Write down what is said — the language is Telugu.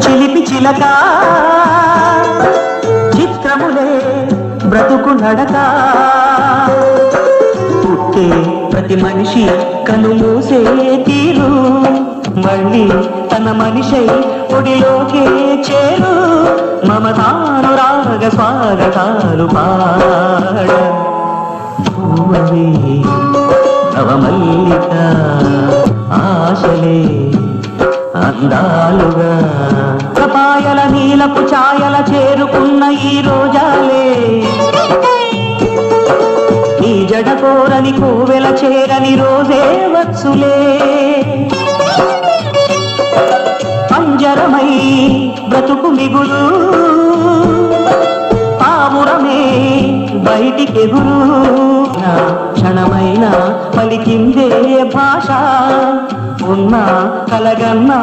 చిలిపి చిలక చిత్రములే బ్రతుకు నడక పుట్టే ప్రతి మనిషి కనుమూసే తీరు మళ్ళీ తన మనిషై ఒడిలోకే చేరు మమతానురాగ స్వాగతాలు పాడ భూమవే నవమల్లిక ఆశలే అందాలుగా ప్రపాయల నీలపు ఛాయల చేరుకున్న ఈ రోజాలే నీ జడ కోరని కోవెల చేరని రోజే వచ్చులే పంజరమై బ్రతుకు మిగులు పావురమే బయటికెగురు క్షణమైన పలికిందే భాష ఉన్న కలగన్నా